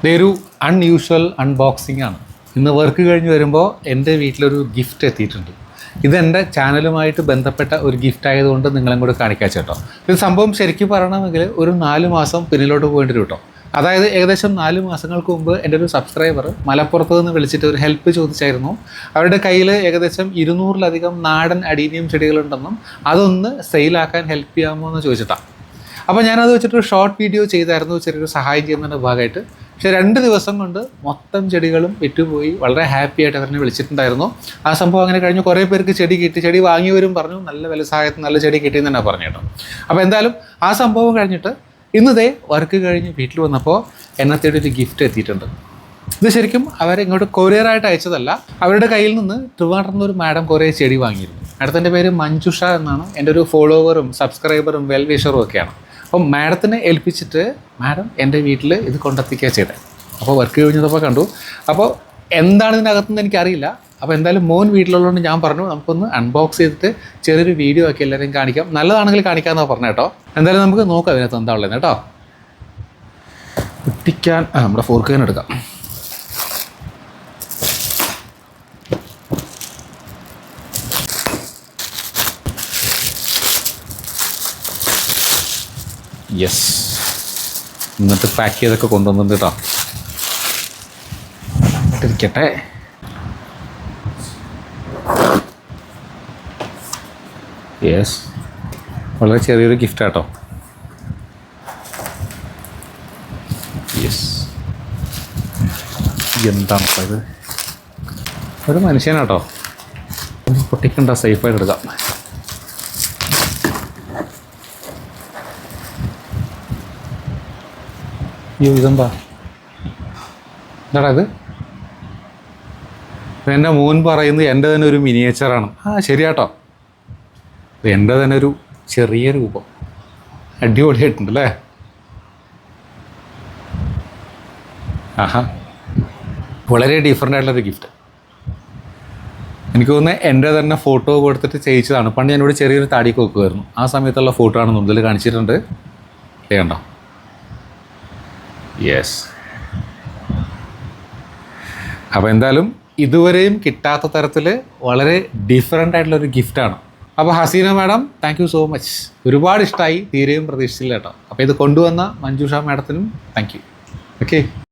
ഇതൊരു unusual unboxing ആണ്. ഇന്ന് വർക്ക് കഴിഞ്ഞ് വരുമ്പോൾ എൻ്റെ വീട്ടിലൊരു ഗിഫ്റ്റ് എത്തിയിട്ടുണ്ട്. ഇതെൻ്റെ ചാനലുമായിട്ട് ബന്ധപ്പെട്ട ഒരു ഗിഫ്റ്റ് ആയതുകൊണ്ട് നിങ്ങളെ കൂടെ കാണിക്കാൻ ചേട്ടോ. ഇത് സംഭവം ശരിക്കും പറയണമെങ്കിൽ ഒരു 4 മാസം പിന്നിലോട്ട് പോയിട്ട് കേട്ടോ. അതായത് ഏകദേശം 4 മാസങ്ങൾക്ക് മുമ്പ് എൻ്റെ ഒരു സബ്സ്ക്രൈബർ മലപ്പുറത്ത് നിന്ന് വിളിച്ചിട്ട് ഒരു ഹെൽപ്പ് ചോദിച്ചായിരുന്നു. അവരുടെ കയ്യിൽ ഏകദേശം 200-ലധികം നാടൻ അഡീനിയം ചെടികളുണ്ടെന്നും അതൊന്ന് സെയിലാക്കാൻ ഹെൽപ്പ് ചെയ്യാമോ എന്ന് ചോദിച്ചിട്ടാണ്. അപ്പോൾ ഞാനത് വെച്ചിട്ടൊരു ഷോർട്ട് വീഡിയോ ചെയ്തായിരുന്നു, ചെറിയൊരു സഹായം ചെയ്യുന്നതിൻ്റെ ഭാഗമായിട്ട്. പക്ഷേ 2 ദിവസം കൊണ്ട് മൊത്തം ചെടികളും വിറ്റുപോയി. വളരെ ഹാപ്പി ആയിട്ട് അവരെ വിളിച്ചിട്ടുണ്ടായിരുന്നു. ആ സംഭവം അങ്ങനെ കഴിഞ്ഞ് കുറേ പേർക്ക് ചെടി കിട്ടി. ചെടി വാങ്ങിയവരും പറഞ്ഞു നല്ല വില സഹായത്തിന് നല്ല ചെടി കിട്ടിയെന്ന് തന്നെ പറഞ്ഞു കേട്ടോ. അപ്പോൾ എന്തായാലും ആ സംഭവം കഴിഞ്ഞിട്ട് ഇന്നതേ വർക്ക് കഴിഞ്ഞ് വീട്ടിൽ വന്നപ്പോൾ എന്നെ തേടി ഒരു ഗിഫ്റ്റ് എത്തിയിട്ടുണ്ട്. ഇത് ശരിക്കും അവരിങ്ങോട്ട് കൊറിയറായിട്ട് അയച്ചതല്ല. അവരുടെ കയ്യിൽ നിന്ന് ട്രിവാൻഡ്രത്ത് ഒരു മാഡം കുറേ ചെടി വാങ്ങിയിരുന്നു. മാഡത്തിൻ്റെ പേര് മഞ്ജുഷ എന്നാണ്. എൻ്റെ ഒരു ഫോളോവറും സബ്സ്ക്രൈബറും വെൽവിഷറും ഒക്കെയാണ്. അപ്പം മാഡത്തിനെ ഏൽപ്പിച്ചിട്ട് മാഡം എൻ്റെ വീട്ടിൽ ഇത് കൊണ്ടെത്തിക്കുക ചെയ്തത്. അപ്പോൾ വർക്ക് കഴിഞ്ഞപ്പോൾ കണ്ടു. അപ്പോൾ എന്താണ് ഇതിനകത്തുനിന്ന് എനിക്കറിയില്ല. അപ്പോൾ എന്തായാലും മോൻ വീട്ടിലുള്ളതുകൊണ്ട് ഞാൻ പറഞ്ഞു നമുക്കൊന്ന് അൺബോക്സ് ചെയ്തിട്ട് ചെറിയൊരു വീഡിയോ ആക്കി എല്ലാവരെയും കാണിക്കാം. നല്ലതാണെങ്കിൽ കാണിക്കാമെന്നാണ് പറഞ്ഞു കേട്ടോ. എന്തായാലും നമുക്ക് നോക്കാം ഇതിനകത്ത് എന്താ ഉള്ളത് കേട്ടോ. കുട്ടിക്കാൻ നമ്മുടെ ഫോർക്ക് തന്നെ എടുക്കാം. യെസ്, എന്നിട്ട് പാക്ക് ചെയ്തൊക്കെ കൊണ്ടുവന്നിട്ട് കേട്ടോ. ഇരിക്കട്ടെ. യെസ്, വളരെ ചെറിയൊരു ഗിഫ്റ്റ് കേട്ടോ. യെസ്, എന്താണ് ഇത്? ഒരു മനുഷ്യനാട്ടോ. പൊട്ടിക്കണ്ട, സേഫായിട്ട് എടുക്കാം. അയ്യോ, ഇതെന്താ എന്താടാ ഇത്? എൻ്റെ മോൻ പറയുന്നത് എൻ്റെ തന്നെ ഒരു മിനിയേച്ചറാണ്. ശരിയാട്ടോ, എൻ്റെ തന്നെ ഒരു ചെറിയ രൂപം. അടിപൊളിയായിട്ടുണ്ടല്ലേ? വളരെ ഡിഫറെൻ്റ് ആയിട്ടുള്ളൊരു ഗിഫ്റ്റ്. എനിക്ക് തോന്നുന്നത് എൻ്റെ തന്നെ ഫോട്ടോ കൊടുത്തിട്ട് ചെയ്യിച്ചതാണ്. പണ്ട് ഞാനിവിടെ ചെറിയൊരു താടിക്ക് വെക്കുമായിരുന്നു. ആ സമയത്തുള്ള ഫോട്ടോ ആണ് മുതൽ കാണിച്ചിട്ടുണ്ട്. കണ്ടോ? യെസ്. അപ്പോൾ എന്തായാലും ഇതുവരെയും കിട്ടാത്ത തരത്തിൽ വളരെ ഡിഫറെൻ്റ് ആയിട്ടുള്ളൊരു ഗിഫ്റ്റാണ്. അപ്പോൾ Haseena madam, thank you so much. ഒരുപാട് ഇഷ്ടമായി, തീരെയും പ്രതീക്ഷിച്ചില്ല കേട്ടോ. അപ്പോൾ ഇത് കൊണ്ടുവന്ന മഞ്ജുഷ മാഡത്തിനും താങ്ക് യു. ഓക്കെ.